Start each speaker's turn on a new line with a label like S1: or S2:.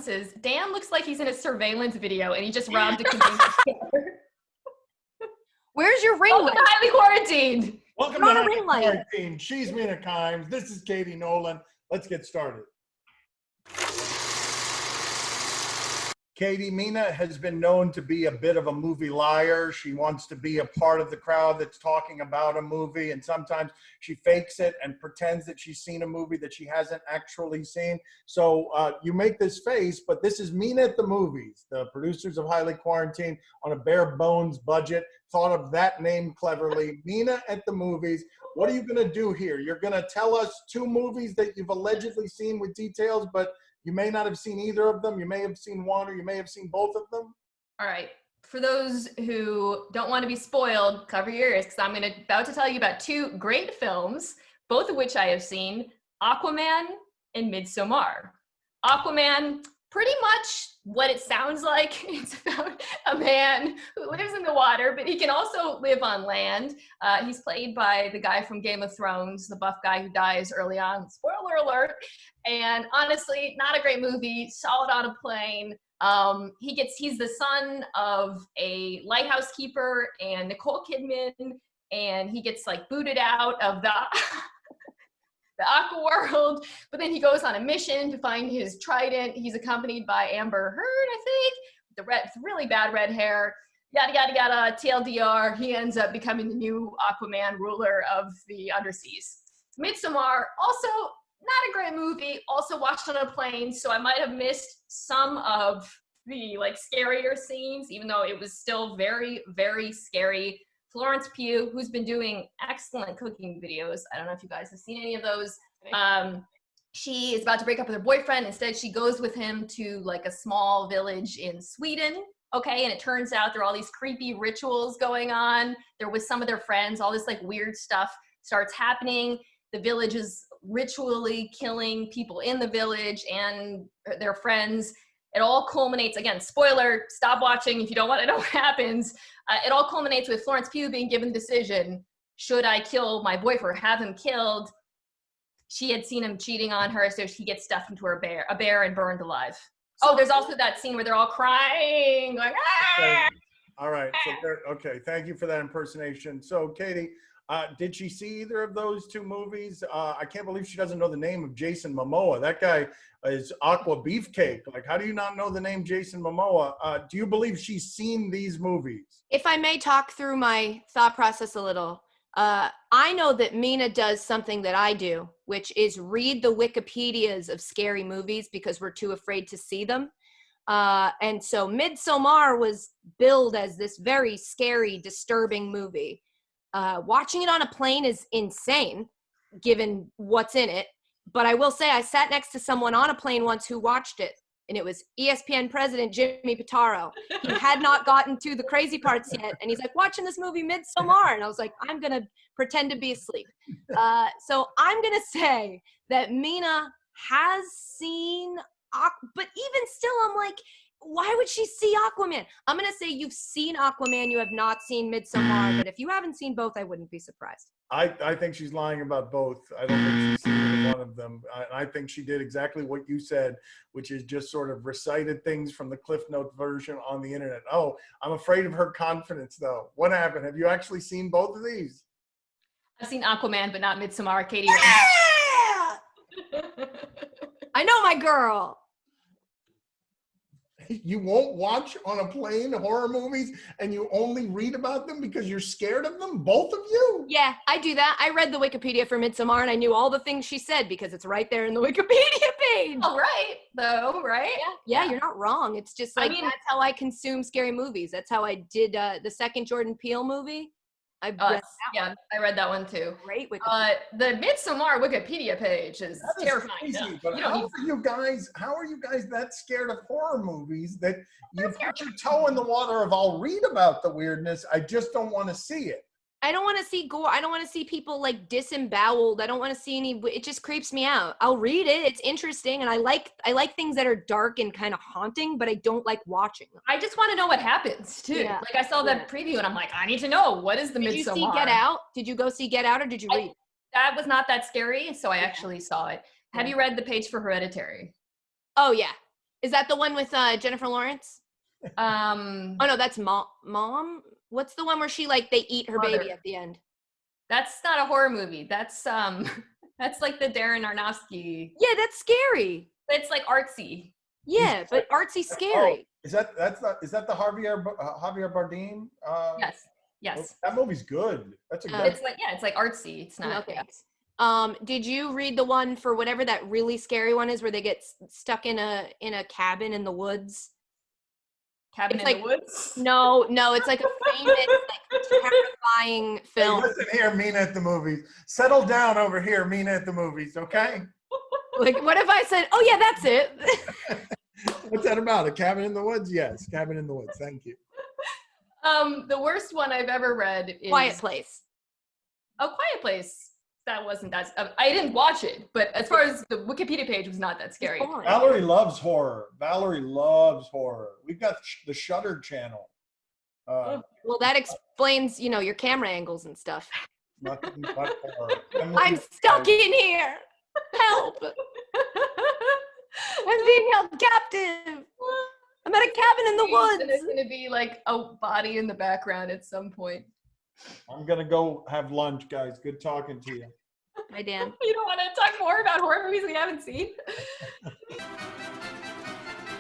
S1: references. Dan looks like he's in a surveillance video and he just robbed a convenience store.
S2: Where's your ring light?
S1: Welcome to Highly Quarantined.
S3: Welcome to Highly Quarantined. She's Mina Kimes. This is Katie Nolan. Let's get started. Katie, Mina has been known to be a bit of a movie liar. She wants to be a part of the crowd that's talking about a movie, and sometimes she fakes it and pretends that she's seen a movie that she hasn't actually seen. So you make this face, but this is Mina at the Movies. The producers of Highly Quarantined, on a bare bones budget, thought of that name cleverly. Mina at the Movies. What are you going to do here? You're going to tell us 2 movies that you've allegedly seen with details, but you may not have seen either of them. You may have seen one, or you may have seen both of them.
S1: All right. For those who don't want to be spoiled, cover your ears, because I'm about to tell you about 2 great films, both of which I have seen, Aquaman and Midsommar. Aquaman, pretty much what it sounds like. It's about a man who lives in the water, but he can also live on land. He's played by the guy from Game of Thrones, the buff guy who dies early on. Spoiler alert. And honestly, not a great movie. Saw it on a plane. He's the son of a lighthouse keeper and Nicole Kidman, and he gets like booted out of the the aqua world, but then he goes on a mission to find his trident. He's accompanied by Amber Heard, I think, really bad red hair, yada, yada, yada, TLDR. He ends up becoming the new Aquaman, ruler of the underseas. Midsommar, also not a great movie, also watched on a plane, so I might have missed some of the like scarier scenes, even though it was still very, very scary. Florence Pugh, who's been doing excellent cooking videos. I don't know if you guys have seen any of those. She is about to break up with her boyfriend. Instead, she goes with him to like a small village in Sweden. Okay, and it turns out there are all these creepy rituals going on. They're with some of their friends. All this like weird stuff starts happening. The village is ritually killing people in the village and their friends. It all culminates, again, spoiler, stop watching if you don't want to know what happens. It all culminates with Florence Pugh being given the decision, should I kill my boyfriend, have him killed? She had seen him cheating on her, so he gets stuffed into a bear and burned alive. Oh, there's also that scene where they're all crying, going, ah!
S3: Okay. All right, okay, thank you for that impersonation. So, Katie, did she see either of those 2 movies? I can't believe she doesn't know the name of Jason Momoa. That guy is Aqua Beefcake. Like, how do you not know the name Jason Momoa? Do you believe she's seen these movies?
S2: If I may talk through my thought process a little, I know that Mina does something that I do, which is read the Wikipedias of scary movies because we're too afraid to see them. And so Midsommar was billed as this very scary, disturbing movie. Watching it on a plane is insane, given what's in it. But I will say I sat next to someone on a plane once who watched it, and it was ESPN president Jimmy Pitaro. He had not gotten to the crazy parts yet, and he's like, watching this movie Midsommar, and I was like, I'm going to pretend to be asleep. So I'm going to say that Mina has seen, but even still, I'm like, why would she see Aquaman? I'm going to say you've seen Aquaman, you have not seen Midsommar, but if you haven't seen both, I wouldn't be surprised.
S3: I think she's lying about both. I don't think she's seen either one of them. I think she did exactly what you said, which is just sort of recited things from the Cliff Note version on the internet. Oh, I'm afraid of her confidence, though. What happened? Have you actually seen both of these?
S1: I've seen Aquaman, but not Midsommar. Katie.
S2: I know my girl.
S3: You won't watch on a plane horror movies and you only read about them because you're scared of them? Both of you?
S2: Yeah, I do that. I read the Wikipedia for Midsommar and I knew all the things she said because it's right there in the Wikipedia page.
S1: Oh, right, though, right?
S2: Yeah, you're not wrong. It's just like, that's how I consume scary movies. That's how I did the second Jordan Peele movie. I read that one too. Great
S1: Wikipedia. The Midsommar Wikipedia page is terrifying.
S3: Crazy, but how are you guys that scared of horror movies that you put your toe in the water of I'll read about the weirdness, I just don't want to see it?
S2: I don't want to see gore. I don't want to see people like disemboweled. I don't want to see any. It just creeps me out. I'll read it. It's interesting, and I like things that are dark and kind of haunting, but I don't like watching them.
S1: I just want to know what happens too. Yeah. Like I saw that preview, and I'm like, I need to know what is the Midsommar. Did you see
S2: Get Out? Did you go see Get Out, or did you read?
S1: That was not that scary, so I actually saw it. Have you read the page for Hereditary?
S2: Oh yeah, Is that the one with Jennifer Lawrence? Oh no, that's Mom. What's the one where she like they eat her
S1: Mother.
S2: baby at the end?
S1: That's not a horror movie. That's that's like the Darren Aronofsky.
S2: Yeah, that's scary.
S1: It's like artsy.
S2: Yeah, but artsy scary.
S3: Is that the Javier Bardem?
S1: Yes.
S3: That movie's good. That's a good.
S1: It's like artsy. It's not.
S2: Okay. Did you read the one for whatever that really scary one is where they get stuck in a cabin in the woods?
S1: Cabin in the Woods?
S2: No, it's like a famous, like terrifying film.
S3: Hey, listen here, Mina at the movies. Settle down over here, Mina at the movies, okay?
S2: Like, what if I said, oh yeah, that's it?
S3: What's that about? A Cabin in the Woods? Yes, Cabin in the Woods. Thank you.
S1: The worst one I've ever read is
S2: Quiet Place.
S1: Oh, Quiet Place. That wasn't that. I didn't watch it, but as far as the Wikipedia page was not that scary.
S3: Valerie loves horror. We've got the Shudder channel.
S2: Well, that explains, your camera angles and stuff.
S3: Nothing but horror.
S2: I'm stuck in here. Help! I'm being held captive. I'm at a cabin in the woods.
S1: And there's gonna be like a body in the background at some point.
S3: I'm gonna go have lunch, guys. Good talking to you.
S2: Hi, Dan.
S1: You don't want to talk more about horror movies we haven't seen?